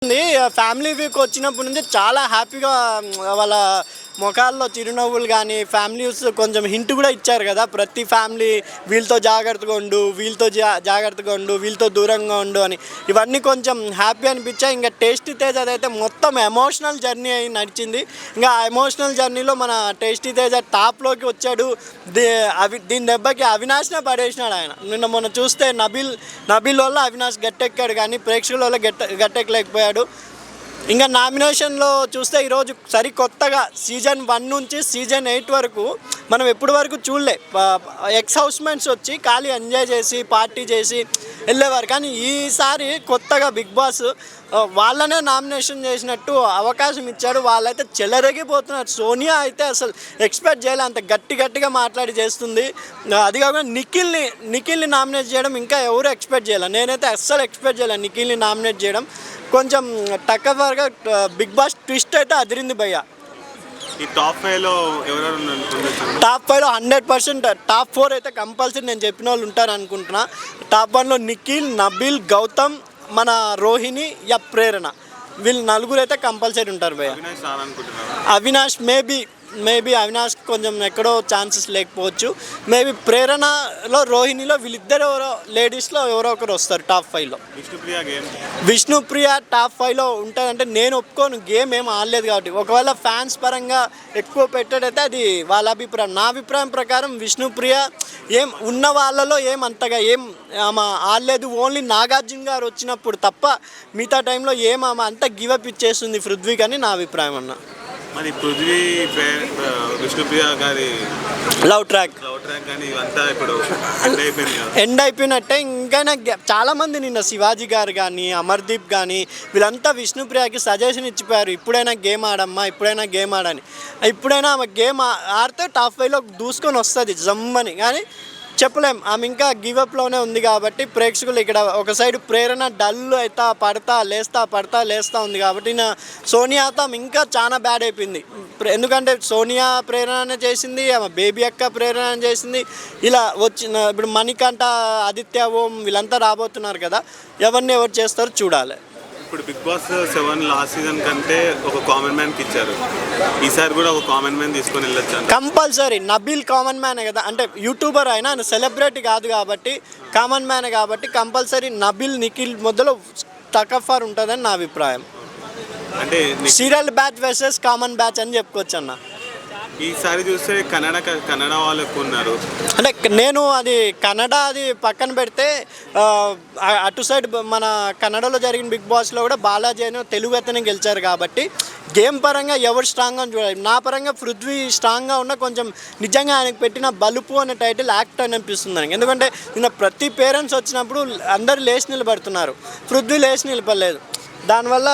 Family week వచ్చినప్పటి నుంచి చాలా హ్యాపీగా వాళ్ళ మొఖాల్లో చిరునవ్వులు కానీ ఫ్యామిలీస్ కొంచెం హింట్ కూడా ఇచ్చారు కదా. ప్రతి ఫ్యామిలీ వీళ్ళతో జాగ్రత్తగా ఉండు, వీళ్ళతో జాగ్రత్తగా ఉండు, వీళ్ళతో దూరంగా ఉండు అని ఇవన్నీ కొంచెం హ్యాపీ అనిపించాయి. ఇంకా టేస్టీ తేజ అదైతే మొత్తం ఎమోషనల్ జర్నీ అయి నడిచింది. ఇంకా ఆ ఎమోషనల్ జర్నీలో మన టేస్టీ తేజ టాప్లోకి వచ్చాడు. దీని దెబ్బకి అవినాష్నే పడేసినాడు ఆయన. నిన్న మొన్న చూస్తే నబీల్ వల్ల అవినాష్ గట్టెక్కాడు కానీ ప్రేక్షకుల వల్ల గట్టెక్కలేకపోయాడు. ఇంకా నామినేషన్లో చూస్తే ఈరోజు సరికొత్తగా సీజన్ 1 నుంచి సీజన్ 8 వరకు మనం ఎప్పటి వరకు చూడలే. ఎక్స్ హౌస్మెంట్స్ వచ్చి ఖాళీ ఎంజాయ్ చేసి పార్టీ చేసి వెళ్ళేవారు. కానీ ఈసారి కొత్తగా బిగ్ బాస్ వాళ్ళనే నామినేషన్ చేసినట్టు అవకాశం ఇచ్చాడు. వాళ్ళైతే చెలరేగిపోతున్నారు. సోనియా అయితే అసలు ఎక్స్పెక్ట్ చేయలే, అంత గట్టిగా మాట్లాడి చేస్తుంది. అది కాకుండా నిఖిల్ని నామినేట్ చేయడం ఇంకా ఎవరు ఎక్స్పెక్ట్ చేయాలి. నేనైతే అస్సలు ఎక్స్పెక్ట్ చేయలే నిఖిల్ని నామినేట్ చేయడం. కొంచెం టక్కవర్గా బిగ్ బాస్ ట్విస్ట్ అయితే అదిరింది భయ్య. ఈ టాప్ 5లో టాప్ 5లో 100% టాప్ 4 అయితే కంపల్సరీ నేను చెప్పిన వాళ్ళు ఉంటారు అనుకుంటున్నా. టాప్ 1లో నిఖిల్, నబీల్, గౌతమ్, మన రోహిణి, ప్రేరణ, వీళ్ళు నలుగురు అయితే కంపల్సరీ ఉంటారు భయ్య. అవినాష్ మేబీ అవినాష్ కొంచెం ఎక్కడో ఛాన్సెస్ లేకపోవచ్చు. మేబీ ప్రేరణలో, రోహిణిలో వీళ్ళిద్దరు లేడీస్లో ఎవరో ఒకరు వస్తారు టాప్ 5లో. విష్ణుప్రియ టాప్ 5లో ఉంటుందంటే నేను ఒప్పుకోను. గేమ్ ఏం ఆడలేదు కాబట్టి. ఒకవేళ ఫ్యాన్స్ పరంగా ఎక్కువ పెట్టాడైతే అది వాళ్ళ అభిప్రాయం. నా అభిప్రాయం ప్రకారం విష్ణుప్రియ ఏం ఉన్న వాళ్ళలో ఏమంతగా ఆమె ఆడలేదు. ఓన్లీ నాగార్జున గారు వచ్చినప్పుడు తప్ప మిగతా టైంలో ఆమె అంతా గివప్ ఇచ్చేస్తుంది పృథ్వీ కానీ నా అభిప్రాయం అన్న. మరి పృథ్వీ, విష్ణుప్రియ గారి లవ్ ట్రాక్ కానీ ఇవంతా ఇప్పుడు ఎండ్ అయిపోయినట్టే. ఇంకా చాలామంది నిన్న శివాజీ గారు కానీ అమర్దీప్ కానీ వీళ్ళంతా విష్ణుప్రియకి సజెషన్ ఇచ్చిపోయారు. ఇప్పుడైనా గేమ్ ఆడమ్మా, ఇప్పుడైనా గేమ్ ఆడని. ఇప్పుడైనా ఆమె గేమ్ ఆడితే టాప్ 5లో దూసుకొని వస్తుంది జమ్మని. కానీ చెప్పలేం, ఆమె ఇంకా గివప్లోనే ఉంది కాబట్టి ప్రేక్షకులు ఇక్కడ ఒక సైడ్ ప్రేరణ డల్ అవుతా పడతా లేస్తా ఉంది కాబట్టి నా సోనియాతో ఇంకా చాలా బ్యాడ్ అయిపోయింది. ఎందుకంటే సోనియా ప్రేరణ చేసింది, ఆమె బేబీ అక్క ప్రేరణ చేసింది. ఇలా ఇప్పుడు మణికంఠ, ఆదిత్య ఓం వీళ్ళంతా రాబోతున్నారు కదా. ఎవరు చేస్తారో చూడాలి. ఇప్పుడు బిగ్ బాస్ 7 లాస్ట్ సీజన్ కంటే ఒక కామన్ మ్యాన్కి ఇచ్చారు. ఈసారి కూడా ఒక కామన్ మ్యాన్ తీసుకొని వెళ్ళొచ్చు కంపల్సరీ. నబీల్ కామన్ మ్యానే కదా, అంటే యూట్యూబర్ అయినా సెలబ్రిటీ కాదు కాబట్టి కామన్ మ్యానే కాబట్టి కంపల్సరీ నబీల్, నిఖిల్ మొదలు టకఫర్ ఉంటుందని నా అభిప్రాయం. అంటే serial batch versus common batch అని చెప్పుకోవచ్చు అన్న. ఈసారి చూస్తే కన్నడ వాళ్ళు ఎక్కువ ఉన్నారు. అంటే నేను అది కన్నడ అది పక్కన పెడితే అటు సైడ్ మన కన్నడలో జరిగిన బిగ్ బాస్లో కూడా బాలాజీ అని తెలుగు అతనే గెలిచారు కాబట్టి గేమ్ పరంగా ఎవరు స్ట్రాంగ్గా చూడాలి. నా పరంగా పృథ్వీ స్ట్రాంగ్గా ఉన్న కొంచెం నిజంగా ఆయనకు పెట్టిన బలుపు అనే టైటిల్ యాక్ట్ అని అనిపిస్తుంది నాకు. ఎందుకంటే నిన్న ప్రతి పేరెంట్స్ వచ్చినప్పుడు అందరూ లేచి నిలబడుతున్నారు, పృథ్వీ లేచి నిలబడలేదు. దానివల్ల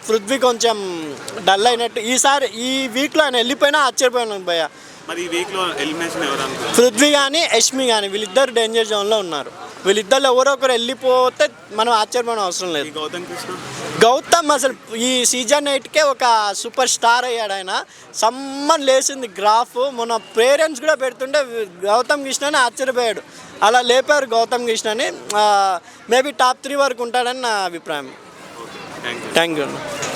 పృథ్వీ కొంచెం డల్ అయినట్టు. ఈ వీక్లో ఆయన వెళ్ళిపోయినా ఆశ్చర్యపోయాను భయ్య. మరి ఈ వీక్లో ఎలిమినేషన్ ఎవరు? పృథ్వీ కానీ యష్మి కానీ వీళ్ళిద్దరు డేంజర్ జోన్లో ఉన్నారు. వీళ్ళిద్దరు ఎవరో ఒకరు వెళ్ళిపోతే మనం ఆశ్చర్యపోవడం అవసరం లేదు. గౌతమ్ అసలు ఈ సీజన్ 8కే ఒక సూపర్ స్టార్ అయ్యాడు ఆయన. సమ్మన్ లేసింది గ్రాఫ్. మన పేరెంట్స్ కూడా పెడుతుంటే గౌతమ్ కృష్ణని ఆశ్చర్యపోయాడు. అలా లేపారు గౌతమ్ కృష్ణని. మేబీ టాప్ 3 వరకు ఉంటాడని నా అభిప్రాయం. Thank you.